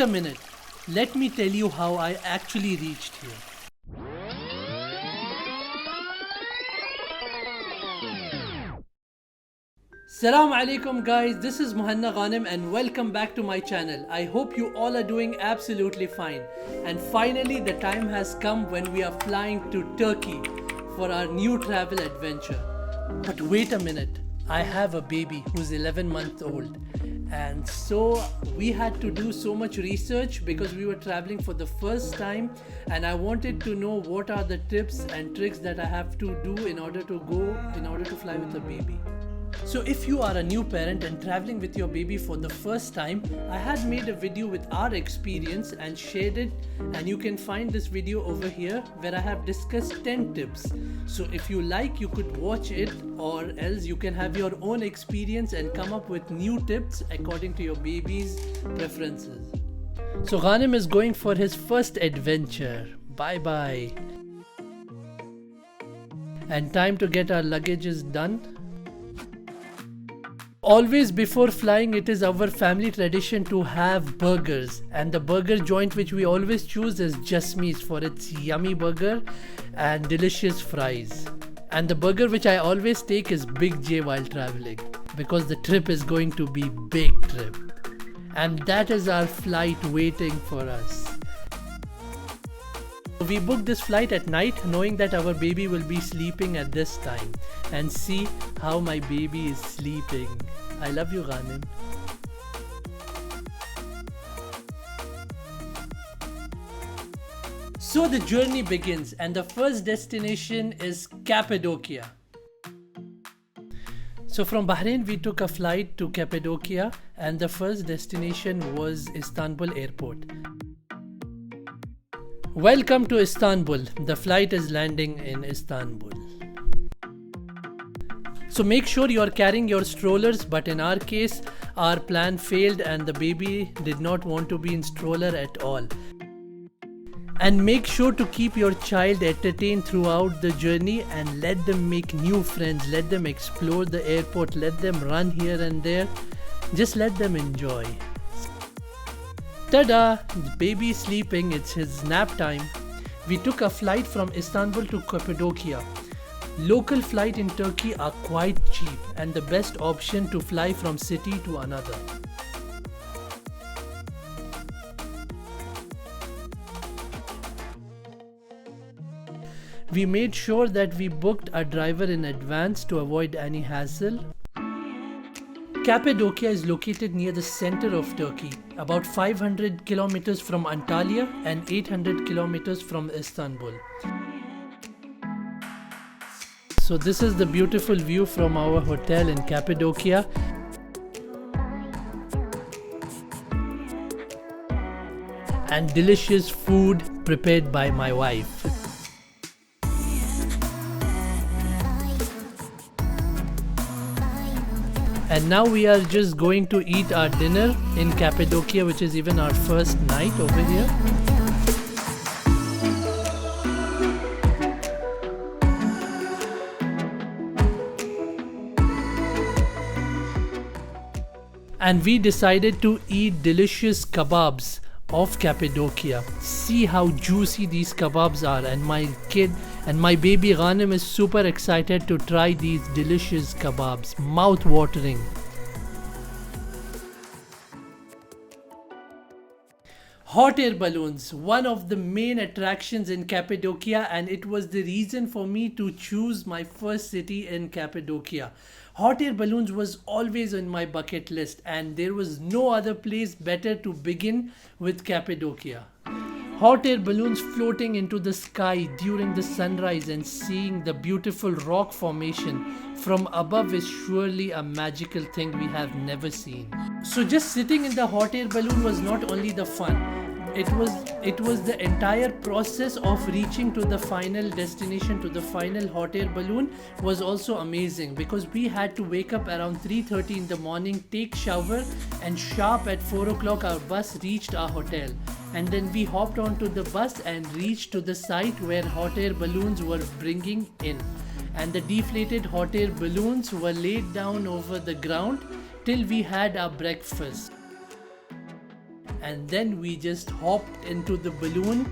a minute. Let me tell you how I actually reached here. Assalamu alaikum guys, this is Muhanna Ghanem and welcome back to my channel. I hope you all are doing absolutely fine. And finally the time has come when we are flying to Turkey for our new travel adventure. But wait a minute, I have a baby who's 11 months old. And so we had to do so much research because we were traveling for the first time and I wanted to know what are the tips and tricks that I have to do in order to fly with a baby. So if you are a new parent and traveling with your baby for the first time, I had made a video with our experience and shared it, and you can find this video over here where I have discussed 10 tips. So if you like, you could watch it, or else you can have your own experience and come up with new tips according to your baby's preferences. So Ghanem is going for his first adventure. Bye bye. And time to get our luggages done. Always before flying, it is our family tradition to have burgers, and the burger joint which we always choose is Jasmee's for its yummy burger and delicious fries. And the burger which I always take is Big J while traveling because the trip is going to be big trip. And that is our flight waiting for us. We booked this flight at night knowing that our baby will be sleeping at this time, and see how my baby is sleeping. I love you, Ghanem. So the journey begins and the first destination is Cappadocia. So from Bahrain we took a flight to Cappadocia and the first destination was Istanbul airport. Welcome to Istanbul. The flight is landing in Istanbul. So make sure you are carrying your strollers, but in our case, our plan failed and the baby did not want to be in stroller at all. And make sure to keep your child entertained throughout the journey and let them make new friends, let them explore the airport, let them run here and there. Just let them enjoy. Tada! The baby is sleeping, it's his nap time. We took a flight from Istanbul to Cappadocia. Local flights in Turkey are quite cheap and the best option to fly from city to another. We made sure that we booked a driver in advance to avoid any hassle. Cappadocia is located near the center of Turkey, about 500 kilometers from Antalya and 800 kilometers from Istanbul. So this is the beautiful view from our hotel in Cappadocia. And delicious food prepared by my wife. And now we are just going to eat our dinner in Cappadocia, which is even our first night over here. And we decided to eat delicious kebabs of Cappadocia. See how juicy these kebabs are, and my kid and my baby Ghanem is super excited to try these delicious kebabs. Mouth watering. Hot air balloons, one of the main attractions in Cappadocia, and it was the reason for me to choose my first city in Cappadocia. Hot air balloons was always on my bucket list and there was no other place better to begin with Cappadocia. Hot air balloons floating into the sky during the sunrise and seeing the beautiful rock formation from above is surely a magical thing we have never seen. So just sitting in the hot air balloon was not only the fun. It was the entire process of reaching to the final destination, to the final hot air balloon was also amazing because we had to wake up around 3:30 in the morning, take shower, and sharp at 4 o'clock our bus reached our hotel. And then we hopped onto the bus and reached to the site where hot air balloons were bringing in. And the deflated hot air balloons were laid down over the ground till we had our breakfast. and then we just hopped into the balloon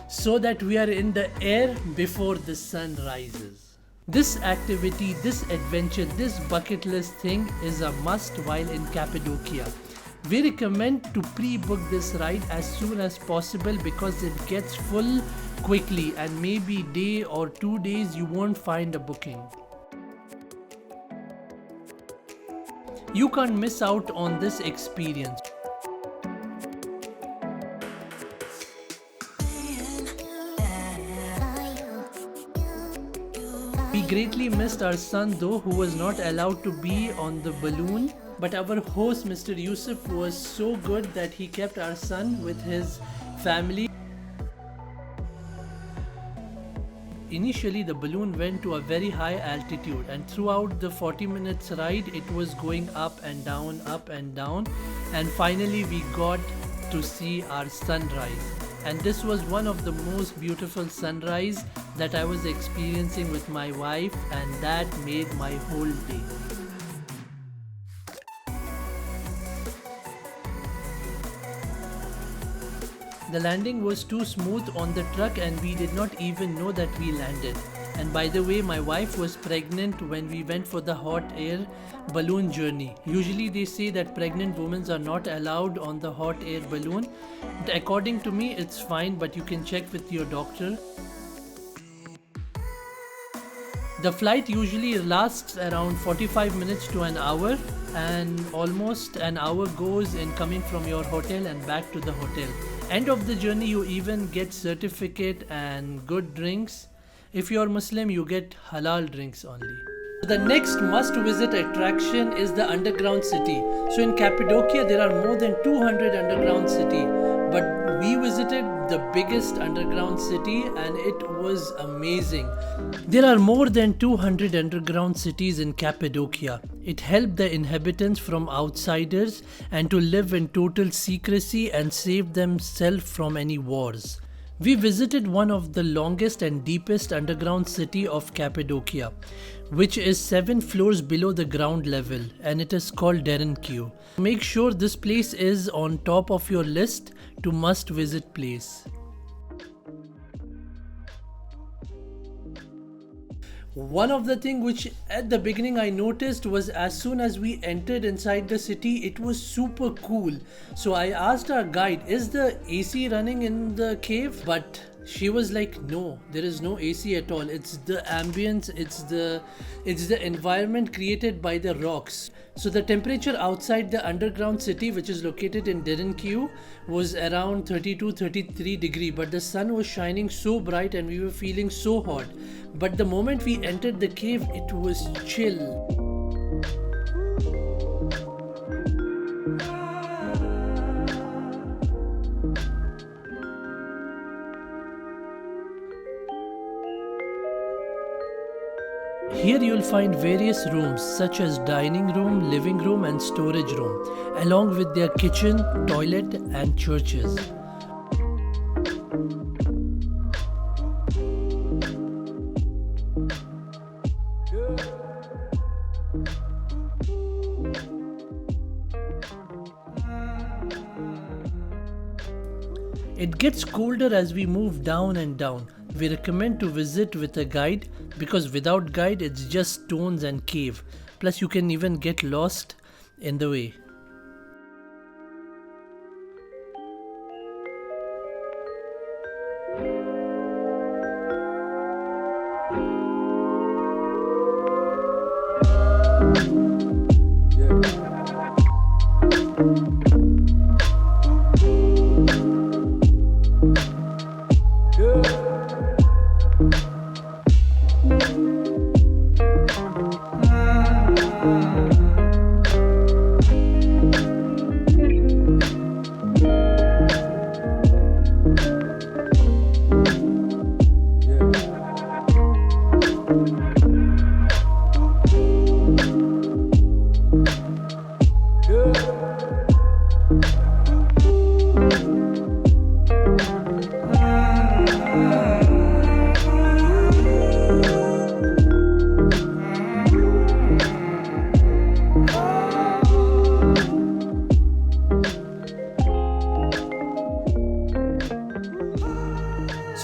so that we are in the air before the sun rises. This activity, this adventure, this bucket list thing is a must while in Cappadocia. We recommend to pre-book this ride as soon as possible because it gets full quickly, and maybe day or 2 days you won't find a booking. You can't miss out on this experience. We greatly missed our son though, who was not allowed to be on the balloon, but our host Mr. Yusuf was so good that he kept our son with his family. Initially the balloon went to a very high altitude, and throughout the 40 minutes ride it was going up and down, and finally we got to see our sunrise. And this was one of the most beautiful sunrise that I was experiencing with my wife, and that made my whole day. The landing was too smooth on the truck and we did not even know that we landed. And by the way, my wife was pregnant when we went for the hot air balloon journey. Usually they say that pregnant women are not allowed on the hot air balloon. But according to me, it's fine, but you can check with your doctor. The flight usually lasts around 45 minutes to an hour, and almost an hour goes in coming from your hotel and back to the hotel. End of the journey you even get certificate and good drinks. If you are Muslim, you get halal drinks only. The next must visit attraction is the underground city. So in Cappadocia there are more than 200 underground city, but we visited the biggest underground city and it was amazing. There are more than 200 underground cities in Cappadocia. It helped the inhabitants from outsiders and to live in total secrecy and save themselves from any wars. We visited one of the longest and deepest underground city of Cappadocia, which is 7 floors below the ground level, and it is called Derinkuyu. Make sure this place is on top of your list to must visit place. One of the things which at the beginning I noticed was as soon as we entered inside the city, it was super cool. So I asked our guide, is the AC running in the cave? But she was like, no, there is no AC at all. It's the ambience, it's the environment created by the rocks. So the temperature outside the underground city, which is located in Derinkuyu, was around 32-33 degree, but the sun was shining so bright and we were feeling so hot. But the moment we entered the cave, it was chill. Here you'll find various rooms such as dining room, living room and storage room, along with their kitchen, toilet and churches. It gets colder as we move down and down. We recommend to visit with a guide because without guide it's just stones and cave. Plus you can even get lost in the way.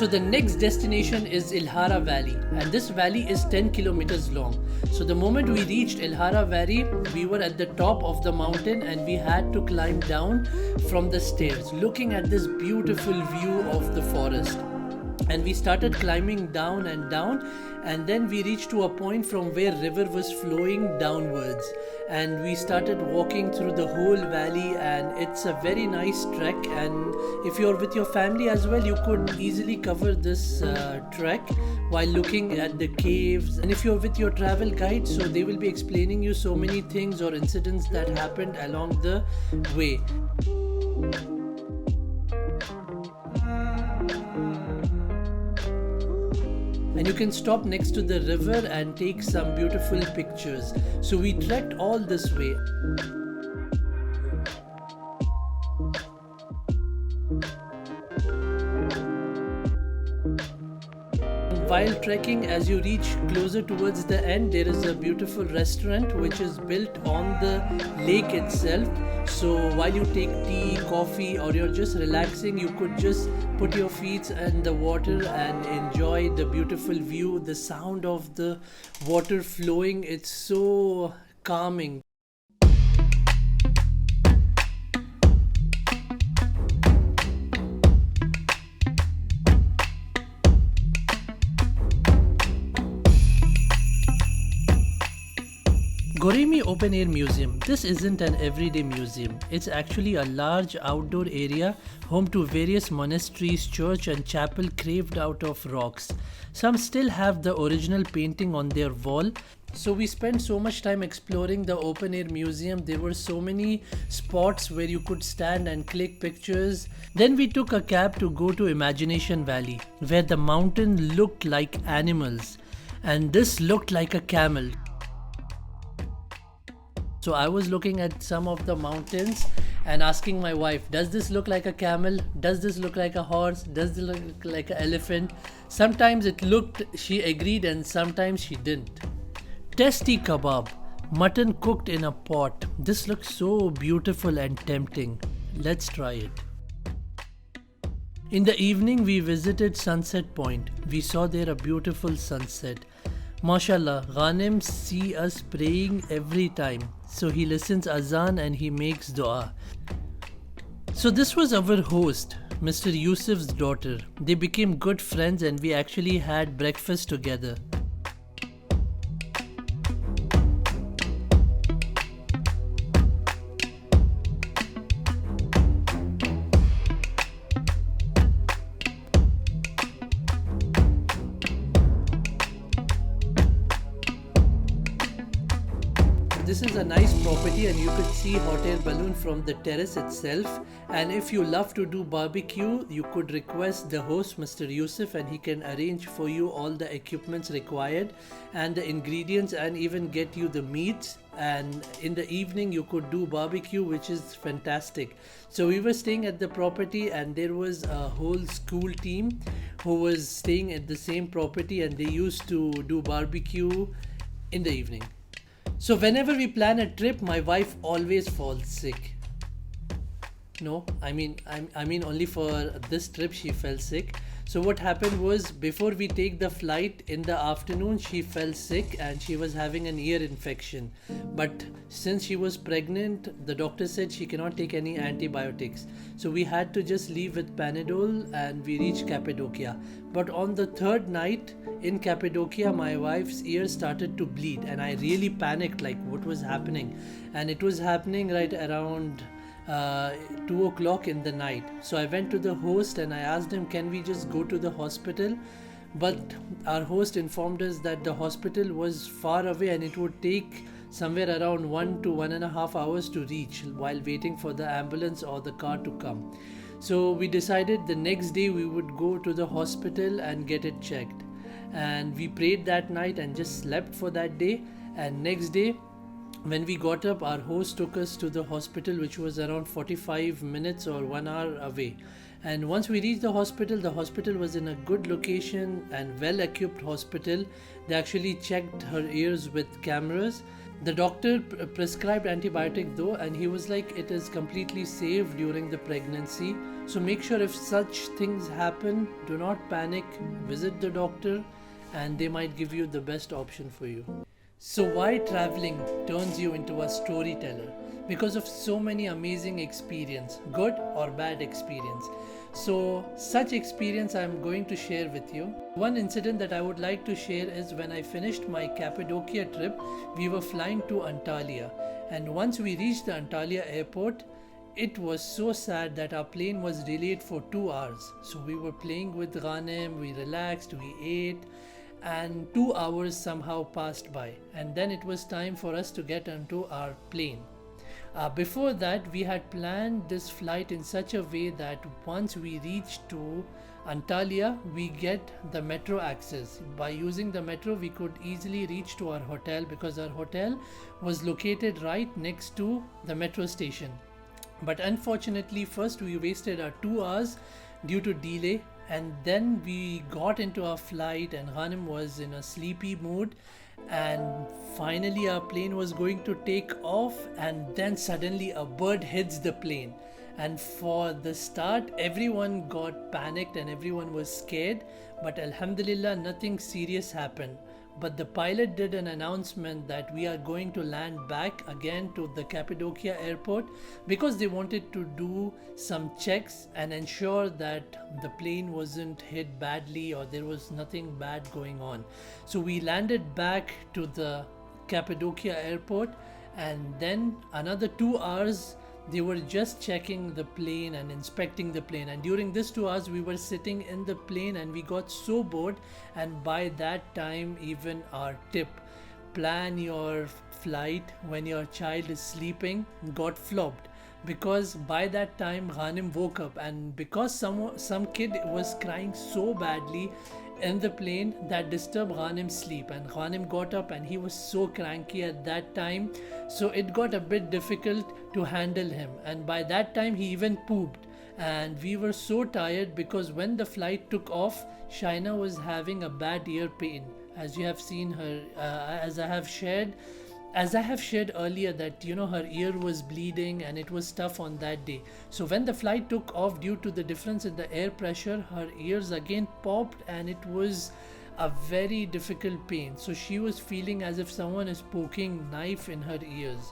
So the next destination is Ihlara Valley, and this valley is 10 kilometers long. So the moment we reached Ihlara Valley, we were at the top of the mountain and we had to climb down from the stairs, looking at this beautiful view of the forest. And we started climbing down and down, and then we reached to a point from where river was flowing downwards, and we started walking through the whole valley, and it's a very nice trek. And if you're with your family as well, you could easily cover this trek while looking at the caves. And if you're with your travel guide, so they will be explaining you so many things or incidents that happened along the way. And you can stop next to the river and take some beautiful pictures. So we trekked all this way. While trekking, as you reach closer towards the end, there is a beautiful restaurant which is built on the lake itself. So while you take tea, coffee, or you're just relaxing, you could just put your feet in the water and enjoy the beautiful view, the sound of the water flowing. It's so calming. Goreme Open Air Museum. This isn't an everyday museum. It's actually a large outdoor area home to various monasteries, church and chapel carved out of rocks. Some still have the original painting on their wall. So we spent so much time exploring the open air museum. There were so many spots where you could stand and click pictures. Then we took a cab to go to Imagination Valley, where the mountain looked like animals and this looked like a camel. So I was looking at some of the mountains and asking my wife, does this look like a camel? Does this look like a horse? Does this look like an elephant? Sometimes it looked, she agreed, and sometimes she didn't. Tasty kebab, mutton cooked in a pot. This looks so beautiful and tempting. Let's try it. In the evening, we visited Sunset Point. We saw there a beautiful sunset. Mashallah, Ghanem see us praying every time. So he listens azan and he makes dua. So this was our host, Mr. Yusuf's daughter. They became good friends and we actually had breakfast together. This is a nice property and you could see hot air balloon from the terrace itself. And if you love to do barbecue, you could request the host, Mr. Yusuf, and he can arrange for you all the equipments required and the ingredients and even get you the meats. And in the evening you could do barbecue, which is fantastic. So we were staying at the property and there was a whole school team who was staying at the same property and they used to do barbecue in the evening. So whenever we plan a trip, my wife always falls sick. No, I mean only for this trip she fell sick. So what happened was, before we take the flight in the afternoon, she fell sick and she was having an ear infection. But since she was pregnant, the doctor said she cannot take any antibiotics. So we had to just leave with Panadol and we reached Cappadocia. But on the third night in Cappadocia, my wife's ear started to bleed and I really panicked, like what was happening. And it was happening right around 2 o'clock in the night. So I went to the host and I asked him, can we just go to the hospital? But our host informed us that the hospital was far away and it would take somewhere around 1 to 1.5 hours to reach while waiting for the ambulance or the car to come. So we decided the next day we would go to the hospital and get it checked. And we prayed that night and just slept for that day. And next day, when we got up, our host took us to the hospital, which was around 45 minutes or 1 hour away. And once we reached the hospital was in a good location and well-equipped hospital. They actually checked her ears with cameras. The doctor prescribed antibiotic though, and he was like, it is completely safe during the pregnancy. So make sure if such things happen, do not panic, visit the doctor, and they might give you the best option for you. So why traveling turns you into a storyteller? Because of so many amazing experience, good or bad experience. So such experience I am going to share with you. One incident that I would like to share is when I finished my Cappadocia trip, we were flying to Antalya, and once we reached the Antalya airport, it was so sad that our plane was delayed for 2 hours. So we were playing with Ghanem, we relaxed, we ate, and 2 hours somehow passed by, and then it was time for us to get onto our plane. Before that, we had planned this flight in such a way that once we reach to Antalya, we get the metro access. By using the metro, we could easily reach to our hotel because our hotel was located right next to the metro station. But unfortunately, first we wasted our 2 hours due to delay, and then we got into our flight and Ghanem was in a sleepy mood, and finally our plane was going to take off, and then suddenly a bird hits the plane, and for the start everyone got panicked and everyone was scared, but alhamdulillah nothing serious happened. But the pilot did an announcement that we are going to land back again to the Cappadocia airport because they wanted to do some checks and ensure that the plane wasn't hit badly or there was nothing bad going on. So we landed back to the Cappadocia airport, and then another 2 hours they were just checking the plane and inspecting the plane, and during this 2 hours we were sitting in the plane and we got so bored. And by that time, even our tip, plan your flight when your child is sleeping, got flopped, because by that time Ghanem woke up, and because some kid was crying so badly in the plane that disturbed Ghanem's sleep, and Ghanem got up and he was so cranky at that time, so it got a bit difficult to handle him, and by that time he even pooped. And we were so tired because when the flight took off, Shaina was having a bad ear pain, as you have seen her, as I have shared earlier, that her ear was bleeding and it was tough on that day. So when the flight took off, due to the difference in the air pressure, her ears again popped and it was a very difficult pain. So she was feeling as if someone is poking knife in her ears,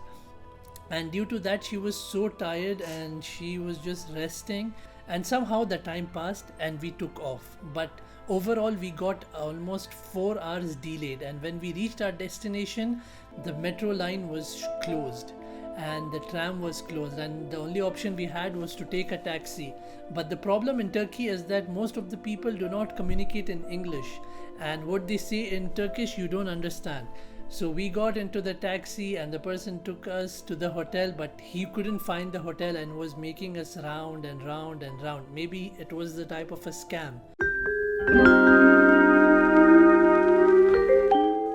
and due to that she was so tired and she was just resting, and somehow the time passed and we took off. But overall we got almost 4 hours delayed, and when we reached our destination, the metro line was closed and the tram was closed, and the only option we had was to take a taxi. But the problem in Turkey is that most of the people do not communicate in English, and what they say in Turkish you don't understand. So we got into the taxi and the person took us to the hotel, but he couldn't find the hotel and was making us round and round and round. Maybe it was the type of a scam.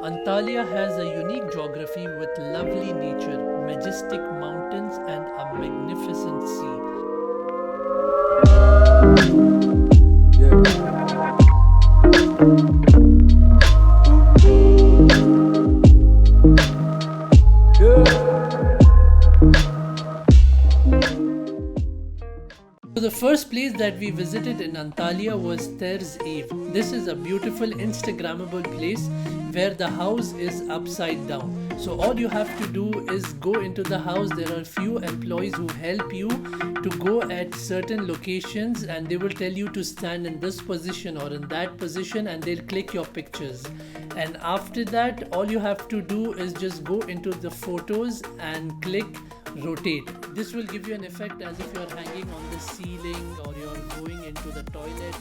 Antalya has a unique geography with lovely nature, majestic mountains, and a magnificent sea. So the first place that we visited in Antalya was Ters Ev. This is a beautiful Instagrammable place where the house is upside down. So all you have to do is go into the house. There are few employees who help you to go at certain locations, and they will tell you to stand in this position or in that position, and they'll click your pictures. And after that, all you have to do is just go into the photos and click rotate. This will give you an effect as if you're hanging on the ceiling or you're going into the toilet.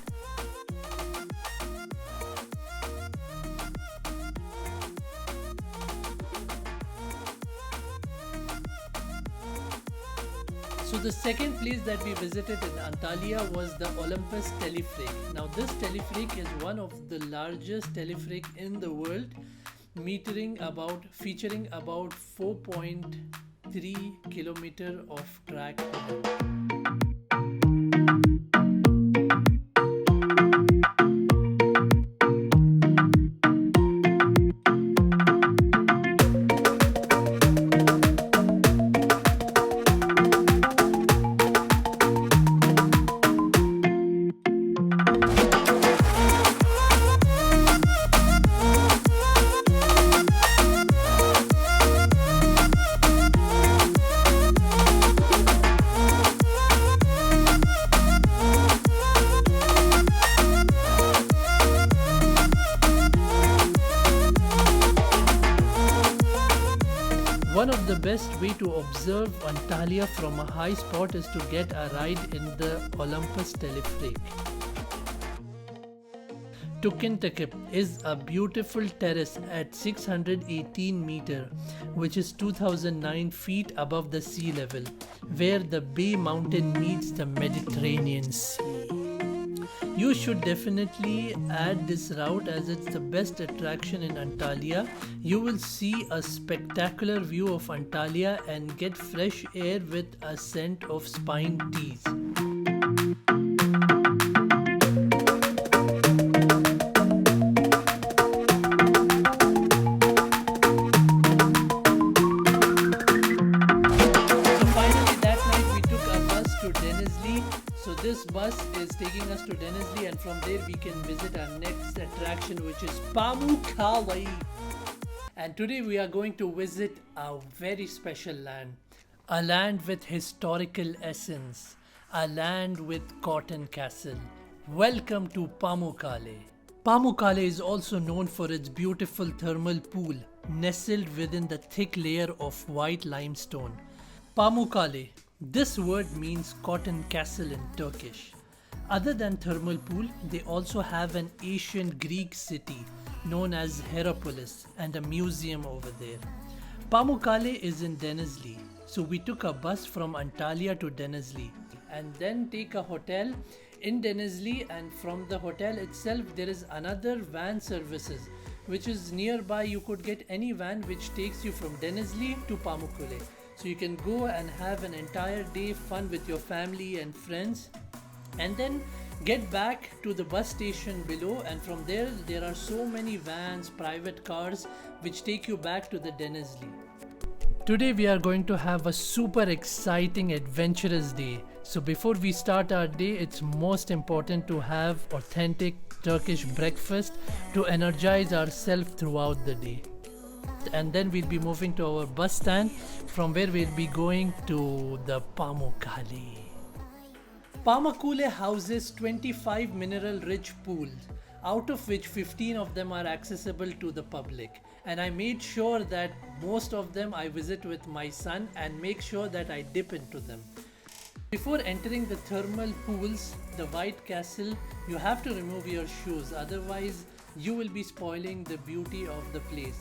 So the second place that we visited in Antalya was the Olympus Telefrik. Now this telefrik is one of the largest telefrik in the world, featuring about 4.3 kilometer of track. One of the best way to observe Antalya from a high spot is to get a ride in the Olympus Telefrik. Topkapi is a beautiful terrace at 618 meter, which is 2009 feet above the sea level, where the Bay Mountain meets the Mediterranean Sea. You should definitely add this route as it's the best attraction in Antalya. You will see a spectacular view of Antalya and get fresh air with a scent of spine teas. So this bus is taking us to Denizli, and from there we can visit our next attraction, which is Pamukkale. And today we are going to visit a very special land. A land with historical essence. A land with cotton castle. Welcome to Pamukkale. Pamukkale is also known for its beautiful thermal pool, nestled within the thick layer of white limestone. Pamukkale. This word means cotton castle in Turkish. Other than thermal pool, they also have an ancient Greek city known as Herapolis and a museum over there. Pamukkale is in Denizli, so we took a bus from Antalya to Denizli and then take a hotel in Denizli, and from the hotel itself there is another van services which is nearby. You could get any van which takes you from Denizli to Pamukkale. So you can go and have an entire day fun with your family and friends, and then get back to the bus station below, and from there are so many vans, private cars which take you back to the Denizli. Today we are going to have a super exciting adventurous day. So before we start our day, it's most important to have authentic Turkish breakfast to energize ourselves throughout the day. And then we'll be moving to our bus stand, from where we'll be going to the Pamukkale. Pamukkale houses 25 mineral rich pools, out of which 15 of them are accessible to the public. And I made sure that most of them I visit with my son and make sure that I dip into them. Before entering the thermal pools, the White Castle, you have to remove your shoes, otherwise you will be spoiling the beauty of the place.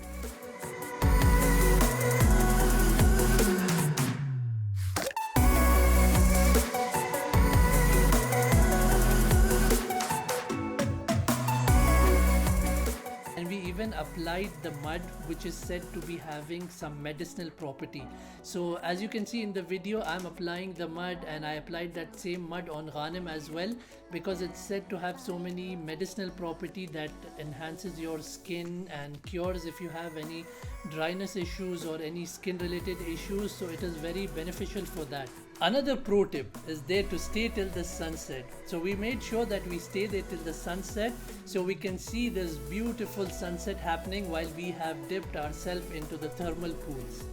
Applied the mud, which is said to be having some medicinal property. So as you can see in the video, I'm applying the mud, and I applied that same mud on Goreme as well, because it's said to have so many medicinal property that enhances your skin and cures if you have any dryness issues or any skin related issues. So it is very beneficial for that. Another pro tip is there to stay till the sunset. So we made sure that we stay there till the sunset so we can see this beautiful sunset happening while we have dipped ourselves into the thermal pools.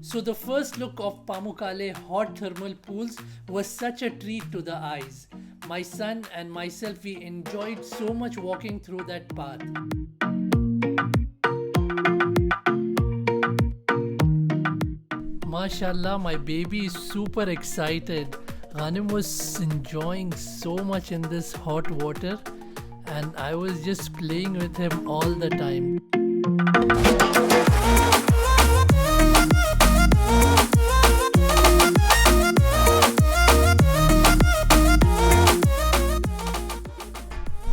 So the first look of Pamukkale hot thermal pools was such a treat to the eyes. My son and myself, we enjoyed so much walking through that path. Mashallah, my baby is super excited. Ghanem was enjoying so much in this hot water, and I was just playing with him all the time.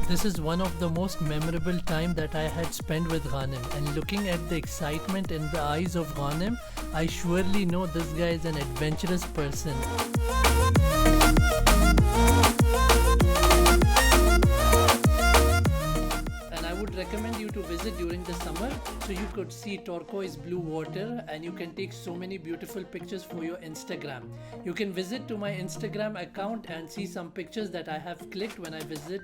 This is one of the most memorable time that I had spent with Ghanem, and looking at the excitement in the eyes of Ghanem, I surely know this guy is an adventurous person. And I would recommend you to visit during the summer so you could see turquoise blue water and you can take so many beautiful pictures for your Instagram. You can visit to my Instagram account and see some pictures that I have clicked when I visit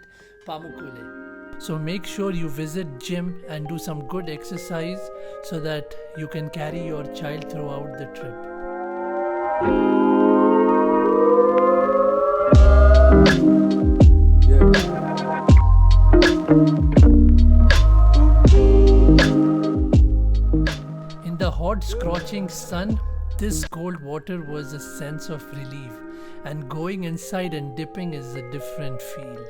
Pamukkale. So make sure you visit gym and do some good exercise so that you can carry your child throughout the trip. In the hot scorching sun, this cold water was a sense of relief, and going inside and dipping is a different feel.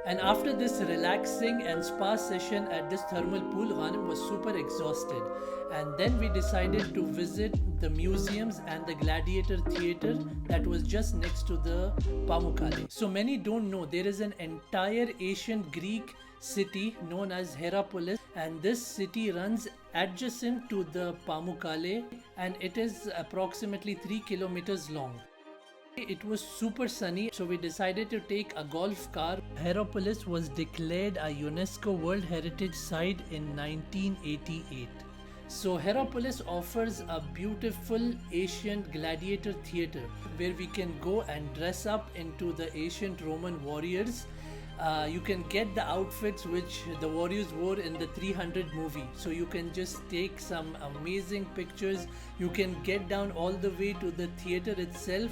And after this relaxing and spa session at this thermal pool, Ghanem was super exhausted. And then we decided to visit the museums and the gladiator theater that was just next to the Pamukkale. So many don't know, there is an entire ancient Greek city known as Herapolis, and this city runs adjacent to the Pamukkale, and it is approximately 3 kilometers long. It was super sunny, so we decided to take a golf car. Herapolis was declared a UNESCO World Heritage Site in 1988. So Herapolis offers a beautiful ancient gladiator theater where we can go and dress up into the ancient Roman warriors. You can get the outfits which the warriors wore in the 300 movie. So you can just take some amazing pictures. You can get down all the way to the theater itself.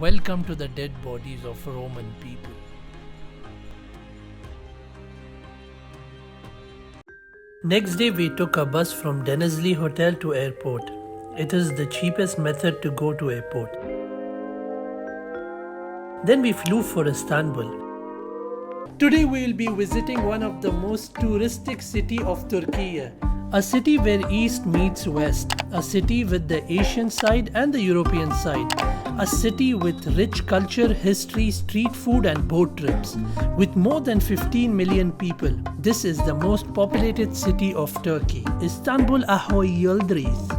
Welcome to the dead bodies of Roman people. Next day we took a bus from Denizli hotel to airport. It is the cheapest method to go to airport. Then we flew for Istanbul. Today we will be visiting one of the most touristic city of Turkey. A city where East meets West, a city with the Asian side and the European side, a city with rich culture, history, street food and boat trips. With more than 15 million people, this is the most populated city of Turkey. Istanbul Ahoy Yıldız.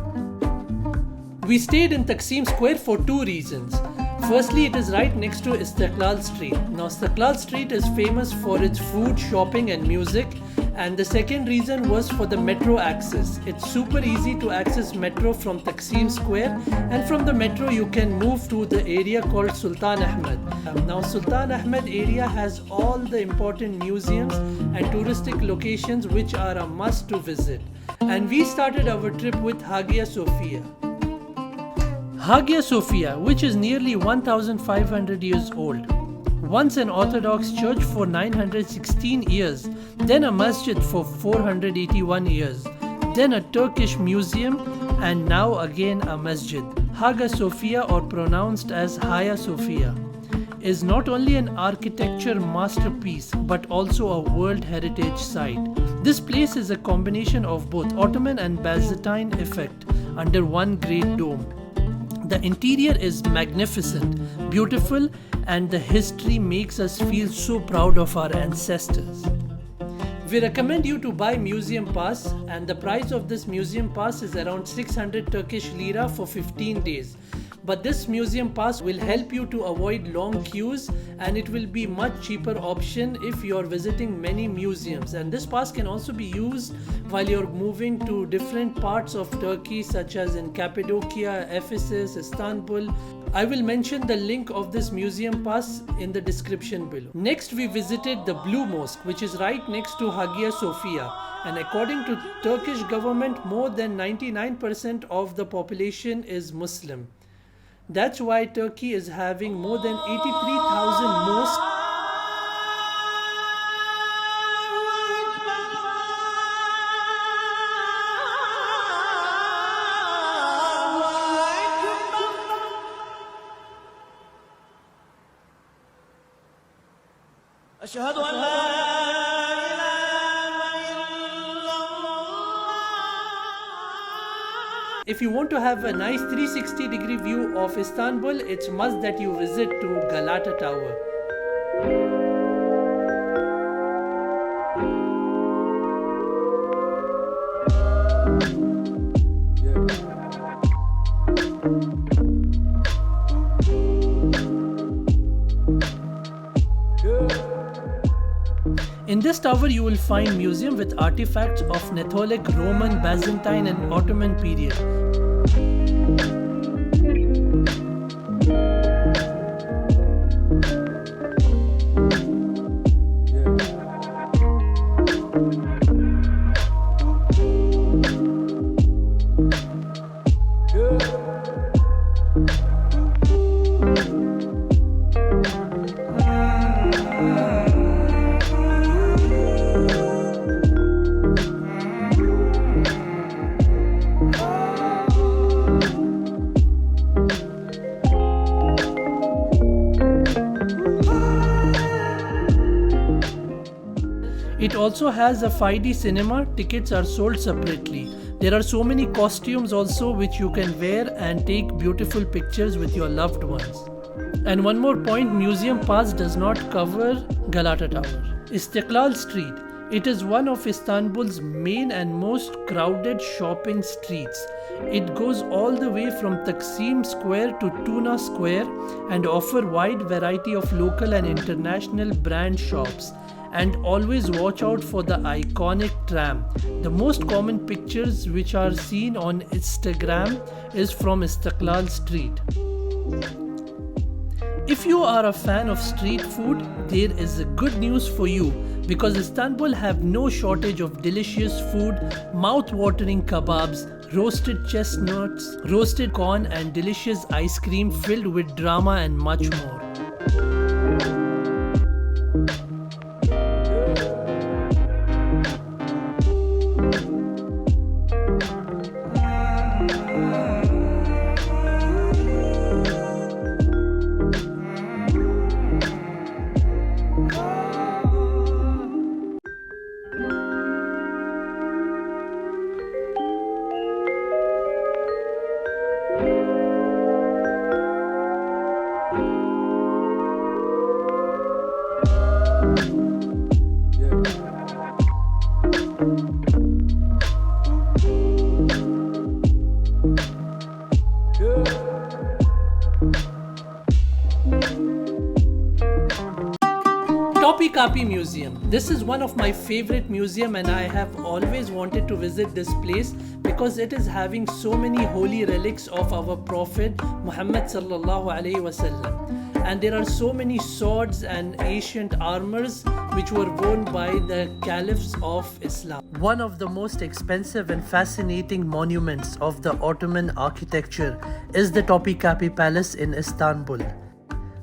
We stayed in Taksim Square for two reasons. Firstly, it is right next to Istikal Street. Now, Istikal Street is famous for its food, shopping and music. And the second reason was for the metro access. It's super easy to access metro from Taksim Square, and from the metro you can move to the area called Sultan Ahmed. Now Sultan Ahmed area has all the important museums and touristic locations which are a must to visit. And we started our trip with Hagia Sophia. Hagia Sophia, which is nearly 1500 years old. Once an Orthodox church for 916 years, then a masjid for 481 years, then a Turkish museum, and now again a masjid. Hagia Sophia, or pronounced as Hagia Sophia, is not only an architecture masterpiece but also a World Heritage Site. This place is a combination of both Ottoman and Byzantine effect under one great dome. The interior is magnificent, beautiful, and the history makes us feel so proud of our ancestors. We recommend you to buy museum pass, and the price of this museum pass is around 600 Turkish lira for 15 days. But this museum pass will help you to avoid long queues, and it will be much cheaper option if you are visiting many museums. And this pass can also be used while you're moving to different parts of Turkey, such as in Cappadocia, Ephesus, Istanbul. I will mention the link of this museum pass in the description below. Next, we visited the Blue Mosque, which is right next to Hagia Sophia. And according to Turkish government, more than 99% of the population is Muslim. That's why Turkey is having more than 83,000 mosques. أشهد أن لا إله إلا الله. If you want to have a nice 360-degree view of Istanbul, it's must that you visit to Galata Tower. In this tower you will find museum with artifacts of Neolithic, Roman, Byzantine and Ottoman period. It also has a 5D cinema. Tickets are sold separately. There are so many costumes also which you can wear and take beautiful pictures with your loved ones. And one more point, museum pass does not cover Galata Tower. Istikal Street. It is one of Istanbul's main and most crowded shopping streets. It goes all the way from Taksim Square to Tuna Square and offer wide variety of local and international brand shops. And always watch out for the iconic tram. The most common pictures which are seen on Instagram is from Istikal Street. If you are a fan of street food, there is a good news for you because Istanbul have no shortage of delicious food, mouth-watering kebabs, roasted chestnuts, roasted corn and delicious ice cream filled with drama and much more. Topkapi Museum. This is one of my favorite museum and I have always wanted to visit this place because it is having so many holy relics of our Prophet Muhammad sallallahu alaihi wasallam. And there are so many swords and ancient armors which were worn by the caliphs of Islam. One of the most expensive and fascinating monuments of the Ottoman architecture is the Topkapi Palace in Istanbul.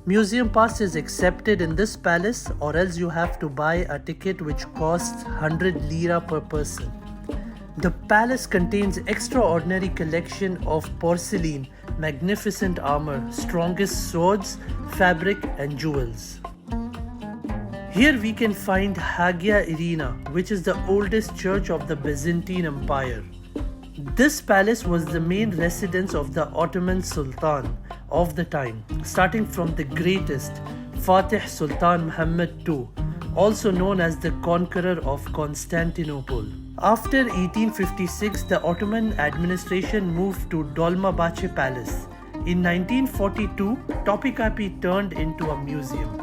Museum pass is accepted in this palace or else you have to buy a ticket which costs 100 lira per person. The palace contains extraordinary collection of porcelain, magnificent armor, strongest swords, fabric and jewels. Here we can find Hagia Sophia, which is the oldest church of the Byzantine Empire. This palace was the main residence of the Ottoman Sultan of the time, starting from the greatest Fatih Sultan Muhammad II, also known as the conqueror of Constantinople. After 1856, the Ottoman administration moved to Dolmabahce Palace. In 1942, Topkapi turned into a museum.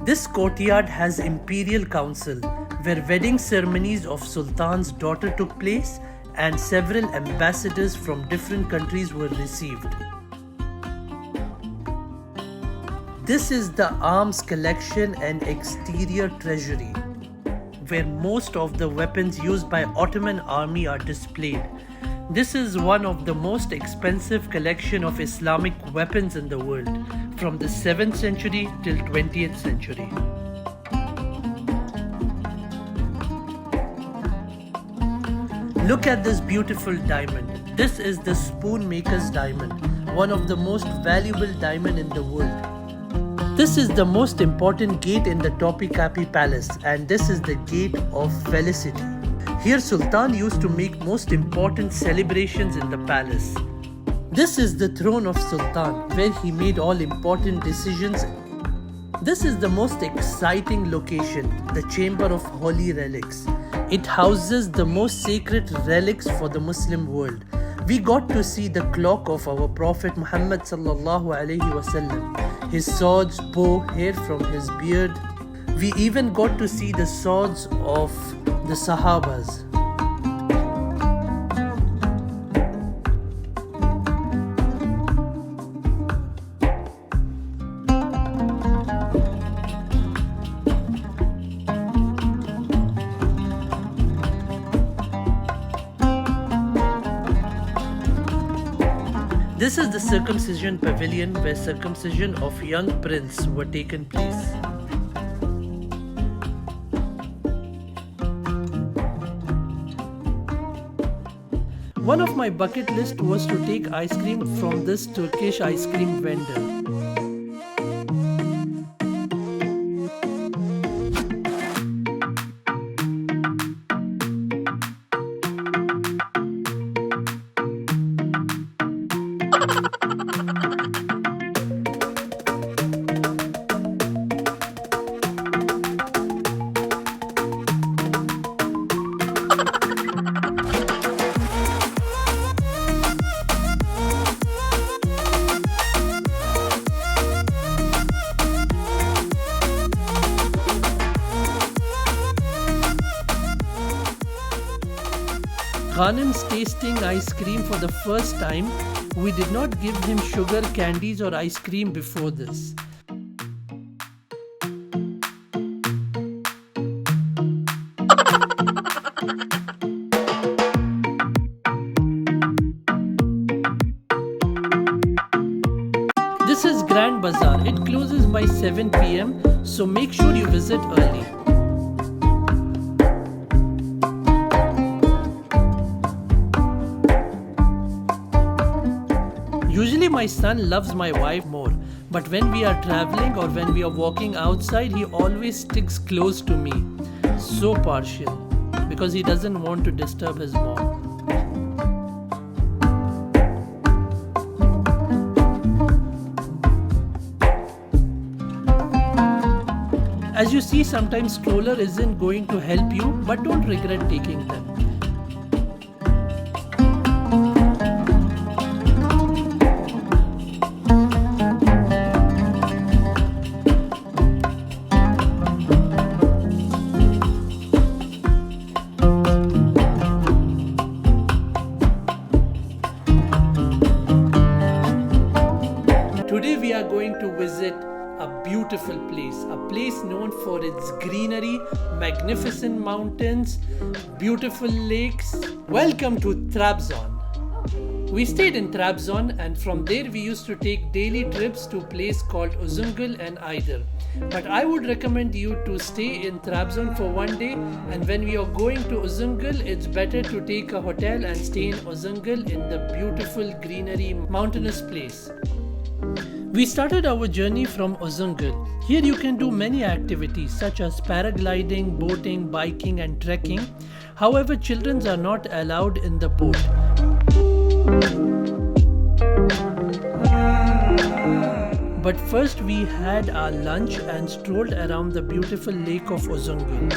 This courtyard has imperial council, where wedding ceremonies of Sultan's daughter took place and several ambassadors from different countries were received. This is the arms collection and exterior treasury, where most of the weapons used by Ottoman army are displayed. This is one of the most expensive collection of Islamic weapons in the world, from the 7th century till 20th century. Look at this beautiful diamond. This is the spoon maker's diamond, one of the most valuable diamond in the world. This is the most important gate in the Topkapi Palace, and this is the gate of felicity. Here Sultan used to make most important celebrations in the palace. This is the throne of Sultan, where he made all important decisions. This is the most exciting location, the Chamber of Holy Relics. It houses the most sacred relics for the Muslim world. We got to see the clock of our Prophet Muhammad sallallahu alaihi wasallam, his swords, bow, hair from his beard. We even got to see the swords of the Sahabas. This is the circumcision pavilion where circumcision of young prince were taken place. One of my bucket list was to take ice cream from this Turkish ice cream vendor. Ghanim's tasting ice cream for the first time. We did not give him sugar, candies or ice cream before this. This is Grand Bazaar. It closes by 7 p.m. so make sure you visit early. Usually my son loves my wife more, but when we are traveling or when we are walking outside, he always sticks close to me. So partial, because he doesn't want to disturb his mom. As you see, sometimes stroller isn't going to help you, but don't regret taking them. Today we are going to visit a beautiful place known for its greenery, magnificent mountains, beautiful lakes. Welcome to Trabzon. We stayed in Trabzon and from there we used to take daily trips to a place called Uzungol and Ayder. But I would recommend you to stay in Trabzon for one day, and when we are going to Uzungol, it's better to take a hotel and stay in Uzungol in the beautiful greenery mountainous place. We started our journey from Uzungol. Here you can do many activities such as paragliding, boating, biking and trekking. However, children are not allowed in the boat. But first we had our lunch and strolled around the beautiful lake of Uzungol.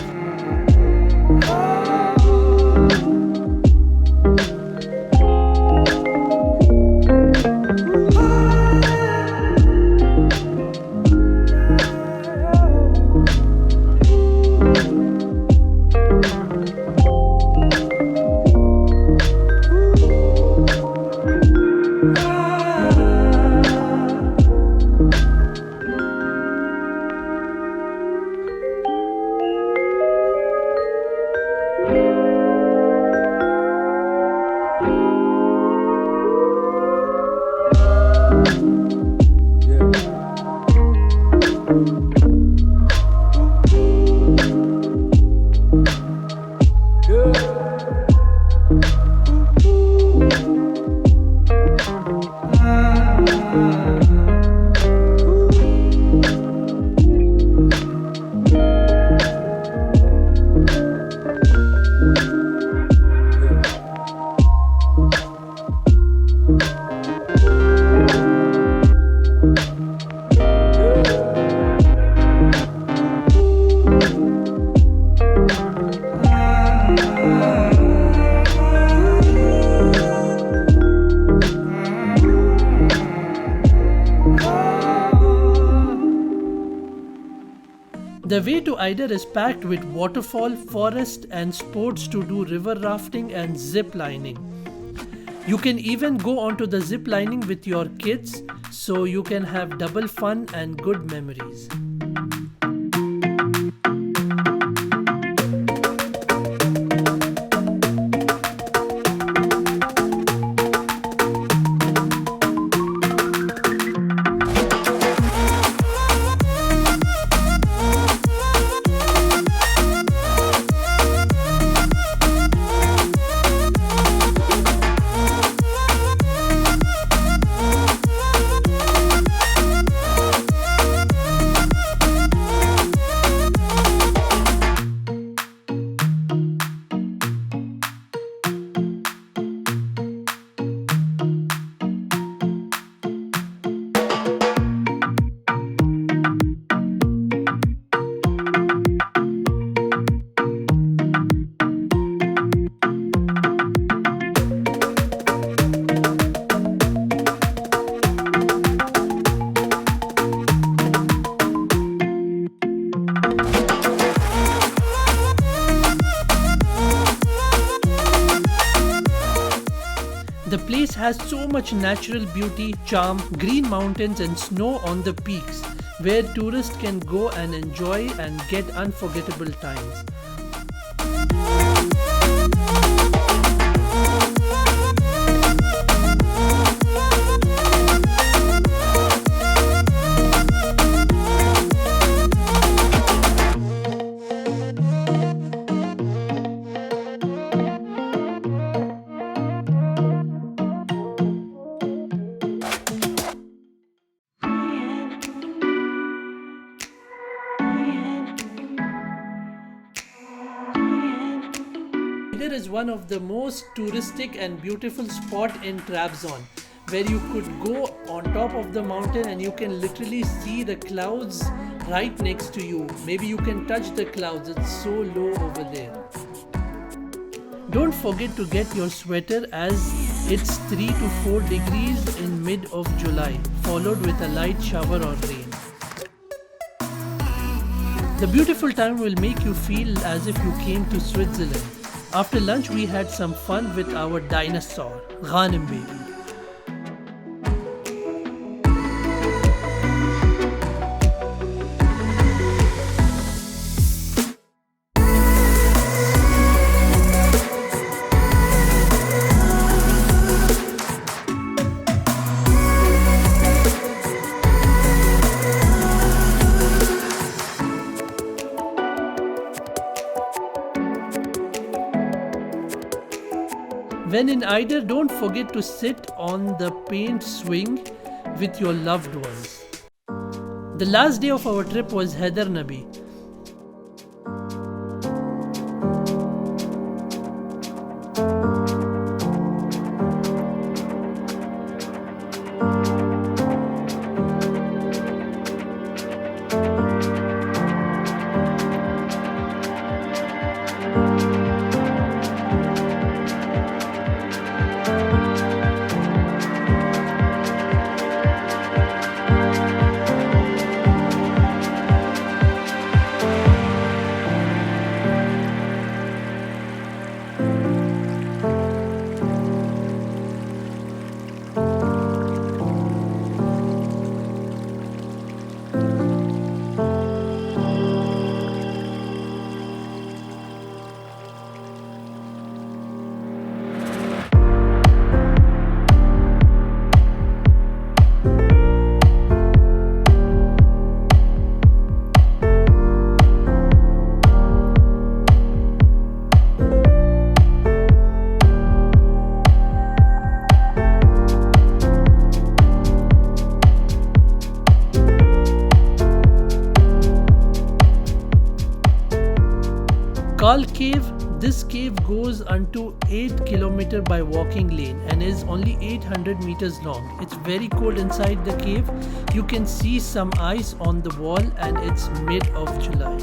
The way to Ayder is packed with waterfall, forest and sports to do river rafting and zip lining. You can even go onto the zip lining with your kids so you can have double fun and good memories. The place has so much natural beauty, charm, green mountains and snow on the peaks where tourists can go and enjoy and get unforgettable times. Ayder is one of the most touristic and beautiful spot in Trabzon, where you could go on top of the mountain and you can literally see the clouds right next to you. Maybe you can touch the clouds, it's so low over there. Don't forget to get your sweater as it's 3 to 4 degrees in mid of July, followed with a light shower or rain. The beautiful time will make you feel as if you came to Switzerland. After lunch we had some fun with our dinosaur, Ghanem baby. When in Ayder, don't forget to sit on the paint swing with your loved ones. The last day of our trip was Hydernabi. Kal Cave, this cave goes unto 8 km by walking lane and is only 800 meters long. It's very cold inside the cave. You can see some ice on the wall and it's mid of July.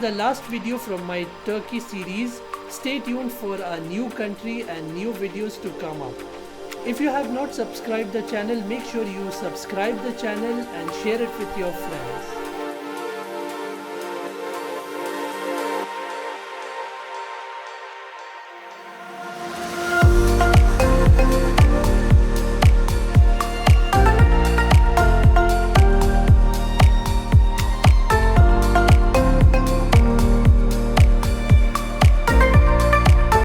the last video from my Turkey series. Stay tuned for a new country and new videos to come up. If you have not subscribed the channel, make sure you subscribe the channel and share it with your friends.